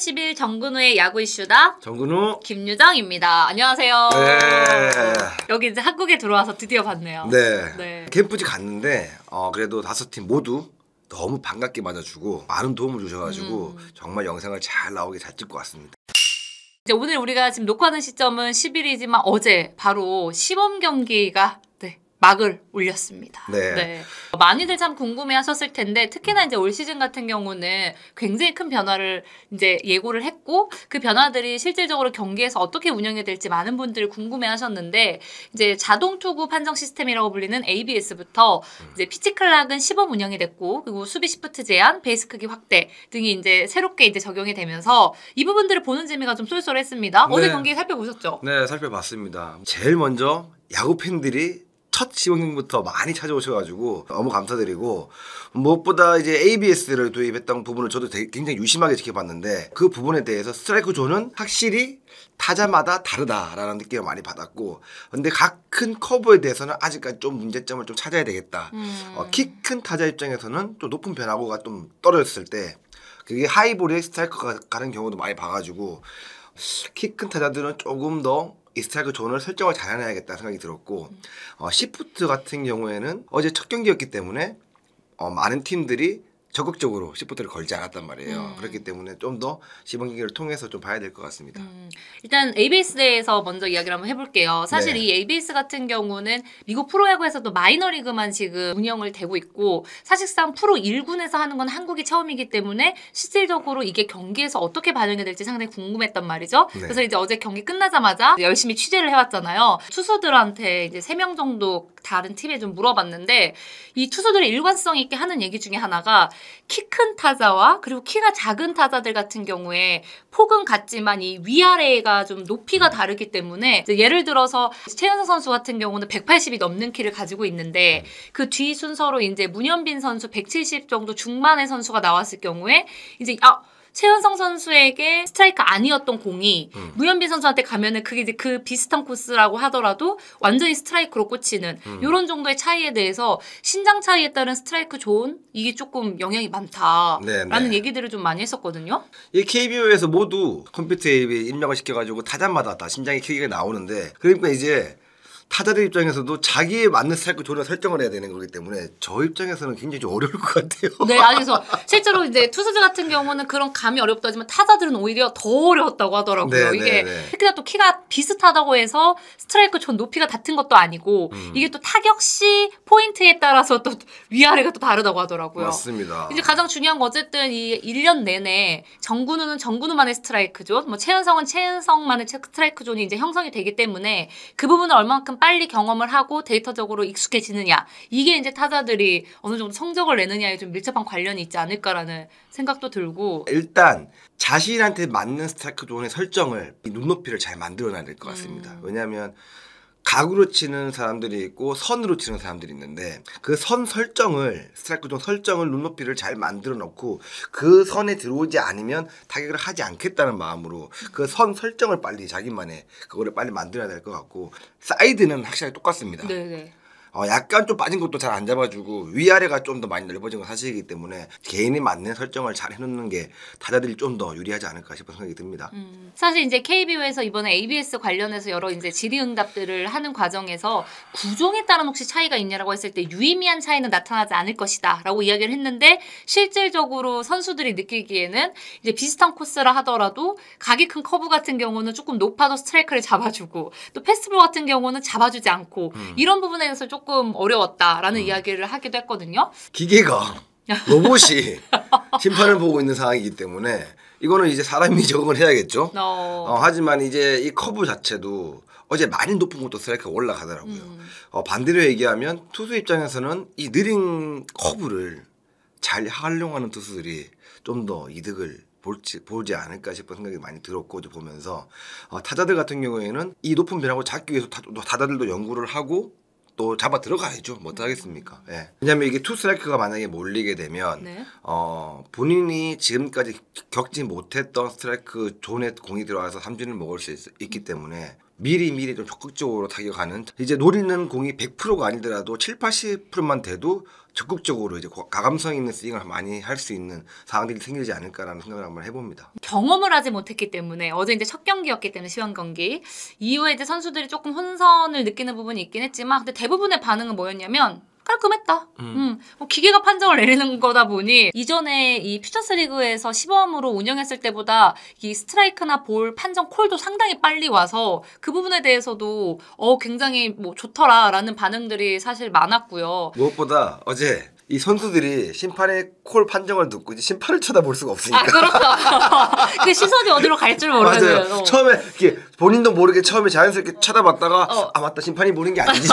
10일 정근우의 야구 이슈다. 정근우 김유정입니다. 안녕하세요. 네. 여기 이제 한국에 들어와서 드디어 봤네요. 네. 캠프지 갔는데 그래도 5팀 모두 너무 반갑게 맞아주고 많은 도움을 주셔가지고 정말 영상을 잘 나오게 잘 찍고 왔습니다. 이제 오늘 우리가 지금 녹화하는 시점은 10일이지만 어제 바로 시범 경기가 막을 올렸습니다. 네. 많이들 참 궁금해하셨을 텐데 특히나 이제 올 시즌 같은 경우는 굉장히 큰 변화를 이제 예고를 했고 그 변화들이 실질적으로 경기에서 어떻게 운영이 될지 많은 분들이 궁금해하셨는데 이제 자동 투구 판정 시스템이라고 불리는 ABS부터 이제 피치 클락은 시범 운영이 됐고 그리고 수비 시프트 제한, 베이스 크기 확대 등이 이제 새롭게 이제 적용이 되면서 이 부분들을 보는 재미가 좀 쏠쏠했습니다. 어제 경기 살펴보셨죠? 네, 살펴봤습니다. 제일 먼저 야구 팬들이 첫 시범경기부터 많이 찾아오셔가지고 너무 감사드리고 무엇보다 이제 ABS를 도입했던 부분을 저도 굉장히 유심하게 지켜봤는데 그 부분에 대해서 스트라이크 존은 확실히 타자마다 다르다라는 느낌을 많이 받았고 근데 각 큰 커브에 대해서는 아직까지 좀 문제점을 좀 찾아야 되겠다. 키 큰 타자 입장에서는 또 높은 변화구가 좀 떨어졌을 때 그게 하이볼에 스트라이크가 가는 경우도 많이 봐가지고 키 큰 타자들은 조금 더 이 스트라이크 존을 설정을 잘 해놔야겠다 생각이 들었고 시프트 같은 경우에는 어제 첫 경기였기 때문에 많은 팀들이 적극적으로 시프트를 걸지 않았단 말이에요. 그렇기 때문에 좀 더 시범 경기를 통해서 좀 봐야 될 것 같습니다. 일단 ABS에 대해서 먼저 이야기를 한번 해볼게요. 사실 이 ABS 같은 경우는 미국 프로야구에서도 마이너리그만 지금 운영을 되고 있고 사실상 프로 1군에서 하는 건 한국이 처음이기 때문에 실질적으로 이게 경기에서 어떻게 반영이 될지 상당히 궁금했단 말이죠. 그래서 이제 어제 경기 끝나자마자 열심히 취재를 해왔잖아요. 투수들한테 이제 3명 정도 다른 팀에 좀 물어봤는데 이 투수들의 일관성 있게 하는 얘기 중에 하나가 키 큰 타자와 그리고 키가 작은 타자들 같은 경우에 폭은 같지만 이 위아래가 좀 높이가 다르기 때문에 예를 들어서 최은성 선수 같은 경우는 180이 넘는 키를 가지고 있는데 그 뒤 순서로 이제 문현빈 선수 170 정도 중반의 선수가 나왔을 경우에 이제 최은성 선수에게 스트라이크 아니었던 공이 문현빈 선수한테 가면은 그게 이제 그 비슷한 코스라고 하더라도 완전히 스트라이크로 꽂히는 이런 정도의 차이에 대해서 신장 차이에 따른 스트라이크 존 이게 조금 영향이 많다라는 얘기들을 좀 많이 했었거든요. 이 KBO에서 모두 컴퓨터에 입력을 시켜가지고 타자마다 다 신장의 크기가 나오는데 그러니까 이제 타자들 입장에서도 자기에 맞는 스트라이크 존을 설정을 해야 되는 거기 때문에 저 입장에서는 굉장히 좀 어려울 것 같아요. 네, 그래서 실제로 이제 투수들 같은 경우는 그런 감이 어렵다 하지만 타자들은 오히려 더 어려웠다고 하더라고요. 이게 특히나 또 키가 비슷하다고 해서 스트라이크 존 높이가 같은 것도 아니고 이게 또 타격 시 포인트에 따라서 또 위아래가 또 다르다고 하더라고요. 맞습니다. 이제 가장 중요한 건 어쨌든 이 1년 내내 정근우는 정근우만의 스트라이크 존, 뭐 최은성은 최은성만의 스트라이크 존이 이제 형성이 되기 때문에 그 부분을 얼만큼 빨리 경험을 하고 데이터적으로 익숙해지느냐 이게 이제 타자들이 어느 정도 성적을 내느냐에 좀 밀접한 관련이 있지 않을까라는 생각도 들고 일단 자신한테 맞는 스트라이크 존의 설정을 이 눈높이를 잘 만들어놔야 될 것 같습니다. 왜냐하면 각으로 치는 사람들이 있고 선으로 치는 사람들이 있는데 그 선 설정을 스트라이크 존 설정을 눈높이를 잘 만들어 놓고 그 선에 들어오지 않으면 타격을 하지 않겠다는 마음으로 그 선 설정을 빨리 자기만의 그거를 빨리 만들어야 될 것 같고 사이드는 확실히 똑같습니다. 네네. 약간 좀 빠진 것도 잘 안 잡아주고 위아래가 좀 더 많이 넓어진 건 사실이기 때문에 개인이 맞는 설정을 잘 해놓는 게 타자들이 좀 더 유리하지 않을까 싶은 생각이 듭니다. 사실 이제 KBO에서 이번에 ABS 관련해서 여러 이제 질의응답들을 하는 과정에서 구종에 따른 혹시 차이가 있냐라고 했을 때 유의미한 차이는 나타나지 않을 것이다라고 이야기를 했는데 실질적으로 선수들이 느끼기에는 이제 비슷한 코스라 하더라도 각이 큰 커브 같은 경우는 조금 높아도 스트라이크를 잡아주고 또 패스트볼 같은 경우는 잡아주지 않고 이런 부분에 대해서 조금 어려웠다라는 이야기를 하기도 했거든요. 기계가 로봇이 심판을 보고 있는 상황이기 때문에 이거는 이제 사람이 적응을 해야겠죠. 하지만 이제 이 커브 자체도 어제 많이 높은 것도 스트라이크가 올라가더라고요. 반대로 얘기하면 투수 입장에서는 이 느린 커브를 잘 활용하는 투수들이 좀 더 이득을 보지 않을까 싶은 생각이 많이 들었고 보면서 타자들 같은 경우에는 이 높은 변화구 잡기 위해서 타자들도 연구를 하고 또 잡아 들어가야죠. 뭐 어떡하겠습니까? 왜냐면 이게 투 스트라이크가 만약에 몰리게 되면 본인이 지금까지 겪지 못했던 스트라이크 존에 공이 들어와서 삼진을 먹을 수 있기 때문에 미리 좀 적극적으로 타격하는 이제 노리는 공이 100%가 아니더라도 7, 80%만 돼도 적극적으로 이제 가감성 있는 스윙을 많이 할 수 있는 상황들이 생기지 않을까라는 생각을 한번 해봅니다. 경험을 하지 못했기 때문에 어제 이제 첫 경기였기 때문에 시범 경기 이후에 이제 선수들이 조금 혼선을 느끼는 부분이 있긴 했지만 근데 대부분의 반응은 뭐였냐면 깔끔했다. 기계가 판정을 내리는 거다 보니 이전에 이 퓨처스 리그에서 시범으로 운영했을 때보다 이 스트라이크나 볼 판정 콜도 상당히 빨리 와서 그 부분에 대해서도 굉장히 뭐 좋더라라는 반응들이 사실 많았고요. 무엇보다 어제 이 선수들이 심판의 콜 판정을 듣고 이제 심판을 쳐다볼 수가 없으니까. 그렇죠. 그 시선이 어디로 갈 줄 모르겠어요. 맞아요. 처음에 이렇게 본인도 모르게 처음에 자연스럽게 쳐다봤다가 아 맞다 심판이 보는 게 아니지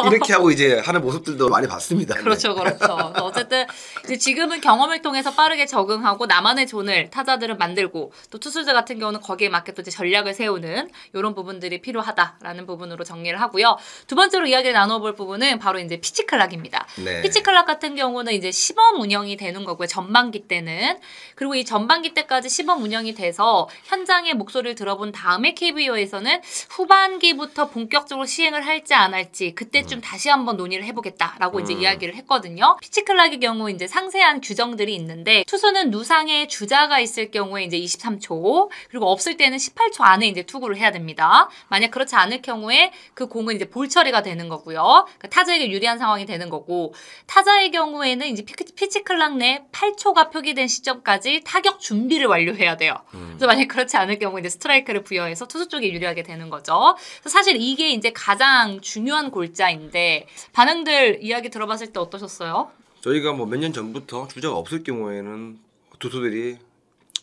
이렇게 하고 이제 하는 모습들도 많이 봤습니다. 그렇죠, 그렇죠. 어쨌든 이제 지금은 경험을 통해서 빠르게 적응하고 나만의 존을 타자들은 만들고 또 투수들 같은 경우는 거기에 맞게 또 이제 전략을 세우는 이런 부분들이 필요하다라는 부분으로 정리를 하고요. 두 번째로 이야기를 나눠볼 부분은 바로 이제 피치 클락입니다. 네. 피치 클락 같은 경우는 이제 시범 운영이 되는 거고요. 전반기 때는. 그리고 이 전반기 때까지 시범 운영이 돼서 현장의 목소리를 들어본 다음에 KBO에서는 후반기부터 본격적으로 시행을 할지 안 할지 그때쯤 다시 한번 논의를 해보겠다라고 이제 이야기를 했거든요. 피치 클락의 경우 이제 상세한 규정들이 있는데 투수는 누상에 주자가 있을 경우에 이제 23초 그리고 없을 때는 18초 안에 이제 투구를 해야 됩니다. 만약 그렇지 않을 경우에 그 공은 이제 볼 처리가 되는 거고요. 그러니까 타자에게 유리한 상황이 되는 거고 타자의 경우에는 이제 피치 클락 내 8초가 표기된 시점까지 타격 준비를 완료해야 돼요. 그래서 만약 그렇지 않을 경우 이제 스트라이크를 부여해서 투수 쪽에 유리하게 되는 거죠. 그래서 사실 이게 이제 가장 중요한 골자인데 반응들 이야기 들어봤을 때 어떠셨어요? 저희가 뭐 몇 년 전부터 주자가 없을 경우에는 투수들이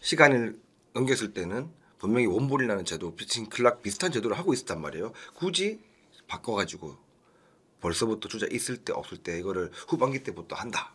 시간을 넘겼을 때는 분명히 원볼이라는 제도, 피칭 클락 비슷한 제도를 하고 있었단 말이에요. 굳이 바꿔가지고 벌써부터 주자 있을 때 없을 때 이거를 후반기 때부터 한다.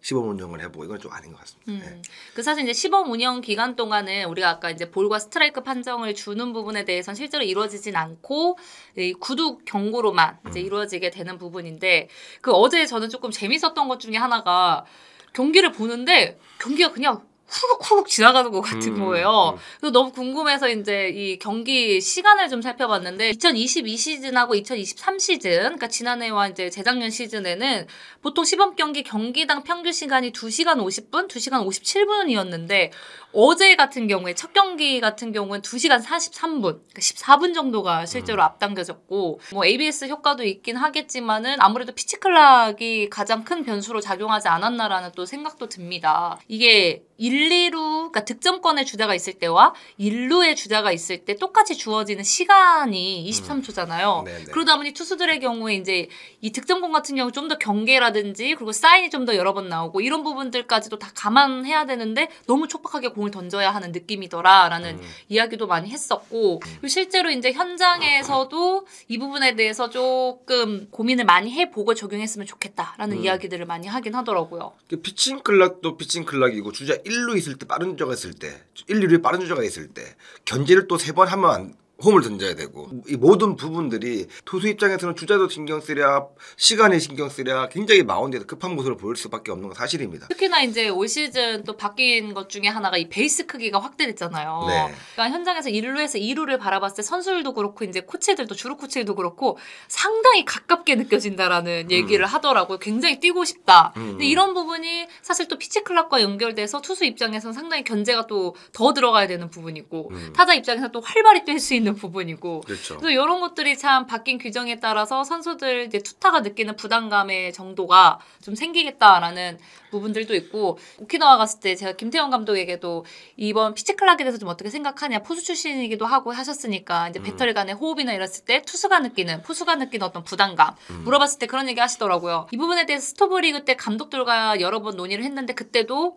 시범 운영을 해보고 이건 좀 아닌 것 같습니다. 네. 그 사실 이제 시범 운영 기간 동안은 우리가 아까 이제 볼과 스트라이크 판정을 주는 부분에 대해서는 실제로 이루어지진 않고 이 구두 경고로만 이제 이루어지게 되는 부분인데 그 어제 저는 조금 재밌었던 것 중에 하나가 경기를 보는데 경기가 그냥 후룩후룩 지나가는 것 같은 거예요. 그래서 너무 궁금해서 이제 이 경기 시간을 좀 살펴봤는데 2022 시즌하고 2023 시즌, 그러니까 지난해와 이제 재작년 시즌에는 보통 시범 경기 경기당 평균 시간이 2시간 50분, 2시간 57분이었는데 어제 같은 경우에 첫 경기 같은 경우는 2시간 43분, 그러니까 14분 정도가 실제로 앞당겨졌고 뭐 ABS 효과도 있긴 하겠지만은 아무래도 피치 클락이 가장 큰 변수로 작용하지 않았나라는 또 생각도 듭니다. 이게 1, 2루, 그러니까 득점권의 주자가 있을 때와 1루의 주자가 있을 때 똑같이 주어지는 시간이 23초잖아요. 그러다 보니 투수들의 경우에 이제 이 득점권 같은 경우 좀 더 경계라든지 그리고 사인이 좀 더 여러 번 나오고 이런 부분들까지도 다 감안해야 되는데 너무 촉박하게 공을 던져야 하는 느낌이더라라는 이야기도 많이 했었고 그리고 실제로 이제 현장에서도 이 부분에 대해서 조금 고민을 많이 해보고 적용했으면 좋겠다라는 이야기들을 많이 하긴 하더라고요. 피칭 클락도 피칭 클락이고 주자 1루 있을 때 빠른 주자가 있을 때 1, 2루에 빠른 주자가 있을 때 견제를 또 3번 하면 홈을 던져야 되고 이 모든 부분들이 투수 입장에서는 주자도 신경 쓰랴 시간에 신경 쓰랴 굉장히 마운드에서 급한 모습을 보일 수밖에 없는 건 사실입니다. 특히나 이제 올 시즌 또 바뀐 것 중에 하나가 이 베이스 크기가 확대됐잖아요. 네. 그러니까 현장에서 1루에서 2루를 바라봤을 때 선수들도 그렇고 이제 코치들도 주루 코치들도 그렇고 상당히 가깝게 느껴진다라는 얘기를 하더라고요. 굉장히 뛰고 싶다. 근데 이런 부분이 사실 또 피치 클락과 연결돼서 투수 입장에서는 상당히 견제가 또 더 들어가야 되는 부분이고 타자 입장에서 또 활발히 뛸 수 있는 부분이고 그렇죠. 그래서 이런 것들이 참 바뀐 규정에 따라서 선수들 이제 투타가 느끼는 부담감의 정도가 좀 생기겠다라는 부분들도 있고 오키나와 갔을 때 제가 김태형 감독에게도 이번 피치 클락에 대해서 좀 어떻게 생각하냐 포수 출신이기도 하고 하셨으니까 이제 배터리 간의 호흡이나 이랬을 때 투수가 느끼는 포수가 느끼는 어떤 부담감 물어봤을 때 그런 얘기 하시더라고요. 이 부분에 대해서 스토브리그 때 감독들과 여러 번 논의를 했는데 그때도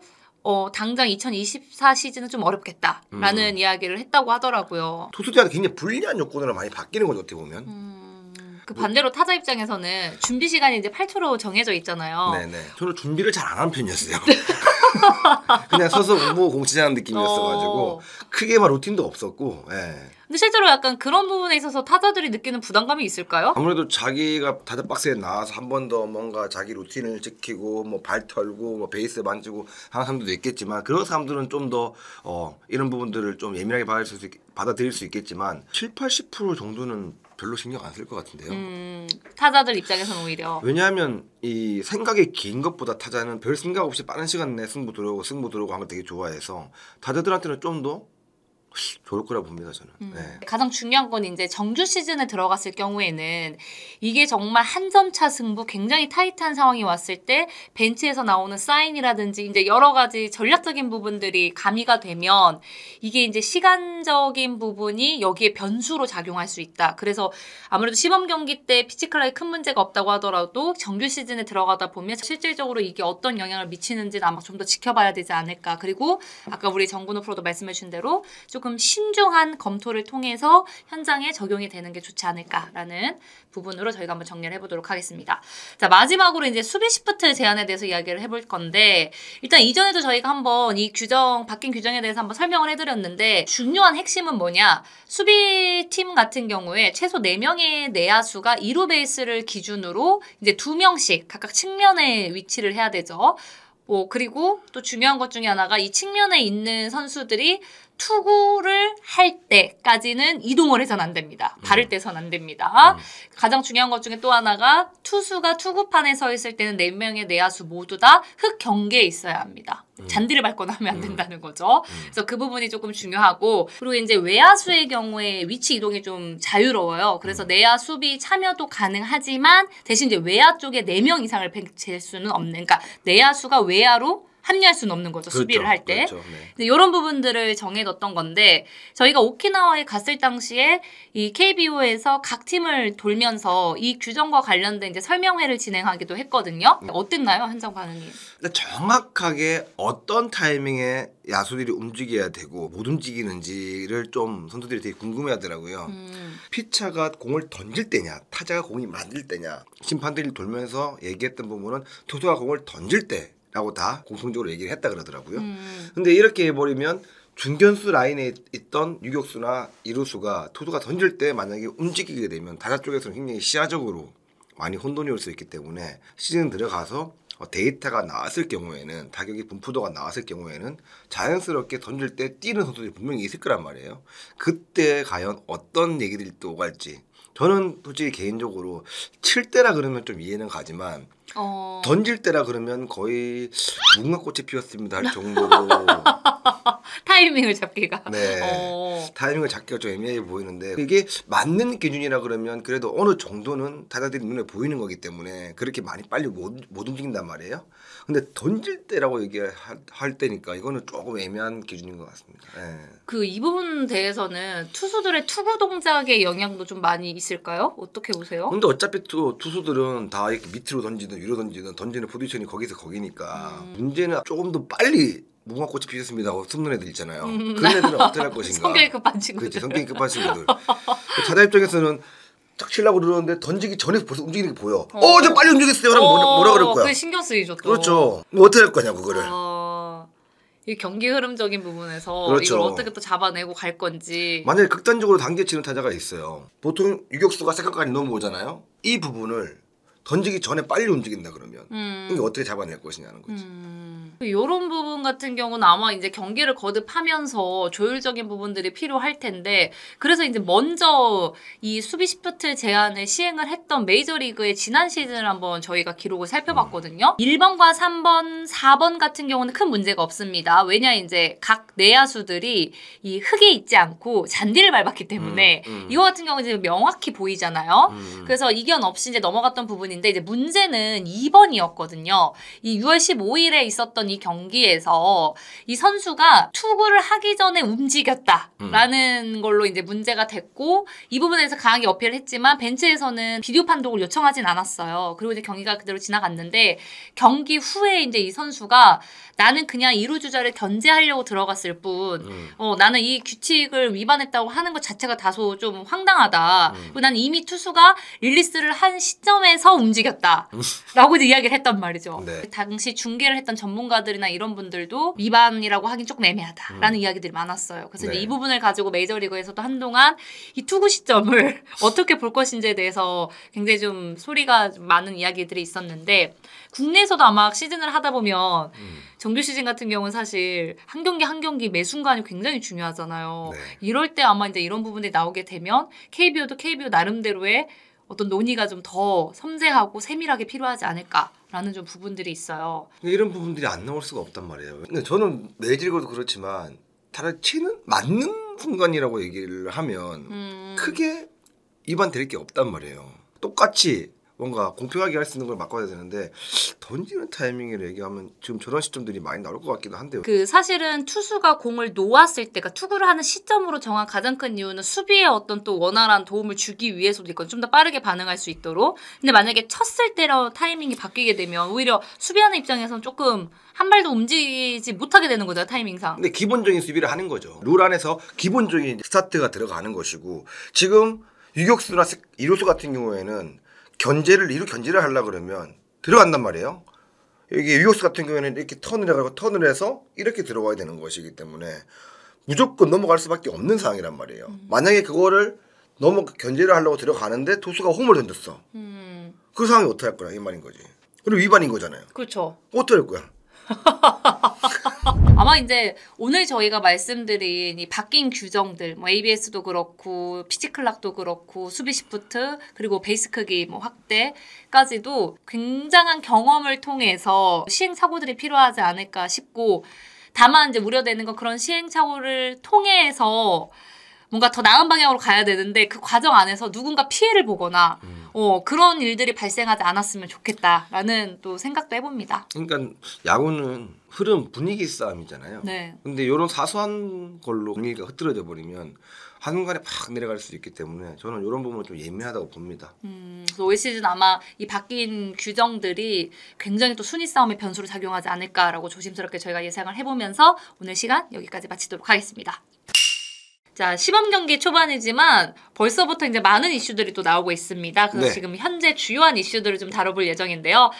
당장 2024 시즌은 좀 어렵겠다라는 이야기를 했다고 하더라고요. 투수들한테 굉장히 불리한 요건으로 많이 바뀌는 거죠, 어떻게 보면. 그 반대로 타자 입장에서는 준비 시간이 이제 8초로 정해져 있잖아요. 네네. 저는 준비를 잘 안 하는 편이었어요. 그냥 서서 공부 공치자는 느낌이었어가지고 크게 막 루틴도 없었고. 예. 근데 실제로 약간 그런 부분에 있어서 타자들이 느끼는 부담감이 있을까요? 아무래도 자기가 타자 박스에 나와서 한 번 더 뭔가 자기 루틴을 지키고 뭐 발 털고 뭐 베이스 만지고 하는 사람들도 있겠지만 그런 사람들은 좀 더 이런 부분들을 좀 예민하게 받아들일 수 있겠지만 70~80% 정도는 별로 신경 안 쓸 것 같은데요. 타자들 입장에서는 오히려. 왜냐하면 이 생각이 긴 것보다 타자는 별 생각 없이 빠른 시간 내에 승부 들어오고 하는 걸 되게 좋아해서 타자들한테는 좀 더 좋을 거라고 봅니다, 저는. 네. 가장 중요한 건 이제 정규 시즌에 들어갔을 경우에는 이게 정말 한 점 차 승부, 굉장히 타이트한 상황이 왔을 때 벤치에서 나오는 사인이라든지 이제 여러 가지 전략적인 부분들이 가미가 되면 이게 이제 시간적인 부분이 여기에 변수로 작용할 수 있다. 그래서 아무래도 시범 경기 때 피지컬에 큰 문제가 없다고 하더라도 정규 시즌에 들어가다 보면 실질적으로 이게 어떤 영향을 미치는지는 아마 좀 더 지켜봐야 되지 않을까. 그리고 아까 우리 정근호 프로도 말씀해 주신 대로 조금 신중한 검토를 통해서 현장에 적용이 되는 게 좋지 않을까라는 부분으로 저희가 한번 정리를 해보도록 하겠습니다. 자, 마지막으로 이제 수비 시프트 제한에 대해서 이야기를 해볼 건데 일단 이전에도 저희가 한번 이 바뀐 규정에 대해서 한번 설명을 해드렸는데 중요한 핵심은 뭐냐? 수비팀 같은 경우에 최소 4명의 내야수가 2루 베이스를 기준으로 이제 2명씩 각각 측면에 위치를 해야 되죠. 그리고 또 중요한 것 중에 하나가 이 측면에 있는 선수들이 투구를 할 때까지는 이동을 해서는 안 됩니다. 발을 떼서는 안 됩니다. 가장 중요한 것 중에 또 하나가 투수가 투구판에 서 있을 때는 4명의 내야수 모두 다 흙 경계에 있어야 합니다. 잔디를 밟거나 하면 안 된다는 거죠. 그래서 그 부분이 조금 중요하고 그리고 이제 외야수의 경우에 위치 이동이 좀 자유로워요. 그래서 내야 수비 참여도 가능하지만 대신 이제 외야 쪽에 4명 이상을 배치할 수는 없는 그러니까 내야수가 외야로 합류할 수는 없는 거죠. 그렇죠, 수비를 할 때. 그렇죠, 네. 이런 부분들을 정해뒀던 건데 저희가 오키나와에 갔을 당시에 이 KBO에서 각 팀을 돌면서 이 규정과 관련된 이제 설명회를 진행하기도 했거든요. 어땠나요? 현장 반응이? 정확하게 어떤 타이밍에 야수들이 움직여야 되고 못 움직이는지를 좀 선수들이 되게 궁금해하더라고요. 피차가 공을 던질 때냐 타자가 공이 맞을 때냐 심판들이 돌면서 얘기했던 부분은 투수가 공을 던질 때 라고 다 공통적으로 얘기를 했다 그러더라고요. 근데 이렇게 해버리면 중견수 라인에 있던 유격수나 이루수가 투수가 던질 때 만약에 움직이게 되면 타자 쪽에서는 굉장히 시야적으로 많이 혼돈이 올 수 있기 때문에 시즌 들어가서 데이터가 나왔을 경우에는 타격이 분포도가 나왔을 경우에는 자연스럽게 던질 때 뛰는 선수들이 분명히 있을 거란 말이에요. 그때 과연 어떤 얘기들이 또 오갈지 저는 솔직히 개인적으로 칠 때라 그러면 좀 이해는 가지만 던질 때라 그러면 거의 무궁화 꽃이 피었습니다 할 정도로 타이밍을 잡기가 네 타이밍을 잡기가 좀 애매해 보이는데 이게 맞는 기준이라 그러면 그래도 어느 정도는 타자들이 눈에 보이는 거기 때문에 그렇게 많이 빨리 못 움직인단 말이에요. 근데 던질 때라고 얘기할 때니까 이거는 조금 애매한 기준인 것 같습니다. 네. 이 부분 대해서는 투수들의 투구 동작의 영향도 좀 많이 있을까요? 어떻게 보세요? 근데 어차피 투수들은 다 이렇게 밑으로 던지든 위로 던지는 포지션이 거기서 거기니까 문제는 조금 더 빨리 무궁화 꽃이 피었습니다 하고 숨는 애들 있잖아요. 그런 애들은 어떻게 할 것인가. 성격이 급한 친구들. 그렇지, 성격이 급한 친구들. 타자 입장에서는 딱 치려고 그러는데 던지기 전에 벌써 움직이는 게 보여. 저 빨리 움직였어요. 그럼 뭐라 그럴 거야. 그게 신경 쓰이죠 또. 그렇죠. 뭐 어떻게 할 거냐 그거를. 이 경기 흐름적인 부분에서 그렇죠. 이걸 어떻게 또 잡아내고 갈 건지. 만약에 극단적으로 당겨치는 타자가 있어요. 보통 유격수가 세컨까지 넘어오잖아요. 이 부분을 던지기 전에 빨리 움직인다 그러면 이게 어떻게 잡아낼 것이냐는 거지. 이런 부분 같은 경우는 아마 이제 경기를 거듭하면서 조율적인 부분들이 필요할 텐데 그래서 이제 먼저 이 수비 시프트 제한을 시행을 했던 메이저리그의 지난 시즌을 한번 저희가 기록을 살펴봤거든요. 1번과 3번, 4번 같은 경우는 큰 문제가 없습니다. 왜냐 이제 각 내야수들이 이 흙에 있지 않고 잔디를 밟았기 때문에 이거 같은 경우는 이제 명확히 보이잖아요. 그래서 이견 없이 이제 넘어갔던 부분인데 이제 문제는 2번이었거든요. 이 6월 15일에 있었던 이 경기에서 이 선수가 투구를 하기 전에 움직였다라는 걸로 이제 문제가 됐고 이 부분에서 강하게 어필을 했지만 벤치에서는 비디오 판독을 요청하진 않았어요. 그리고 이제 경기가 그대로 지나갔는데 경기 후에 이제 이 선수가 나는 그냥 2루 주자를 견제하려고 들어갔을 나왔을 뿐 나는 이 규칙을 위반했다고 하는 것 자체가 다소 좀 황당하다. 그리고 난 이미 투수가 릴리스를 한 시점에서 움직였다 라고 이야기를 했단 말이죠. 네. 당시 중계를 했던 전문가들이나 이런 분들도 위반이라고 하긴 조금 애매하다라는 이야기들이 많았어요. 그래서 네. 이 부분을 가지고 메이저리그에서도 한동안 이 투구 시점을 어떻게 볼 것인지에 대해서 굉장히 좀 소리가 좀 많은 이야기들이 있었는데 국내에서도 아마 시즌을 하다 보면 정규 시즌 같은 경우는 사실 한 경기 한 경기 매 순간이 굉장히 중요하잖아요. 네. 이럴 때 아마 이제 이런 부분들이 나오게 되면 KBO도 KBO 나름대로의 어떤 논의가 좀 더 섬세하고 세밀하게 필요하지 않을까라는 좀 부분들이 있어요. 이런 부분들이 안 나올 수가 없단 말이에요. 근데 저는 메이저리그도 그렇지만 다른 치는 맞는 순간이라고 얘기를 하면 크게 위반될 게 없단 말이에요. 똑같이 뭔가 공평하게 할 수 있는 걸 바꿔야 되는데 던지는 타이밍을 얘기하면 지금 저런 시점들이 많이 나올 것 같기도 한데요. 그 사실은 투수가 공을 놓았을 때가 투구를 하는 시점으로 정한 가장 큰 이유는 수비에 어떤 또 원활한 도움을 주기 위해서도 있거든요. 좀 더 빠르게 반응할 수 있도록. 근데 만약에 쳤을 때로 타이밍이 바뀌게 되면 오히려 수비하는 입장에서는 조금 한 발도 움직이지 못하게 되는 거죠, 타이밍상. 근데 기본적인 수비를 하는 거죠. 룰 안에서 기본적인 스타트가 들어가는 것이고 지금 유격수나 이루수 같은 경우에는 이루 견제를 하려고 그러면 들어간단 말이에요. 여기 유격수 같은 경우에는 이렇게 턴을 해가지고 턴을 해서 이렇게 들어와야 되는 것이기 때문에 무조건 넘어갈 수밖에 없는 상황이란 말이에요. 만약에 그거를 견제를 하려고 들어가는데 투수가 홈을 던졌어. 그 상황이 어떻게 할 거야 이 말인 거지. 그리고 위반인 거잖아요. 그렇죠. 어떻게 할 거야? 아마 이제 오늘 저희가 말씀드린 이 바뀐 규정들, 뭐 ABS도 그렇고 피치클락도 그렇고 수비 시프트 그리고 베이스 크기 뭐 확대까지도 굉장한 경험을 통해서 시행착오들이 필요하지 않을까 싶고 다만 이제 우려되는 건 그런 시행착오를 통해서 뭔가 더 나은 방향으로 가야 되는데 그 과정 안에서 누군가 피해를 보거나 그런 일들이 발생하지 않았으면 좋겠다라는 또 생각도 해봅니다. 그러니까 야구는 흐름 분위기 싸움이잖아요. 네. 근데 이런 사소한 걸로 분위기가 흐트러져 버리면 한순간에 팍 내려갈 수 있기 때문에 저는 이런 부분은 좀 예민하다고 봅니다. 그래서 올 시즌 아마 이 바뀐 규정들이 굉장히 또 순위 싸움의 변수로 작용하지 않을까라고 조심스럽게 저희가 예상을 해보면서 오늘 시간 여기까지 마치도록 하겠습니다. 자, 시범 경기 초반이지만 벌써부터 이제 많은 이슈들이 또 나오고 있습니다. 그래서 네. 지금 현재 주요한 이슈들을 좀 다뤄볼 예정인데요.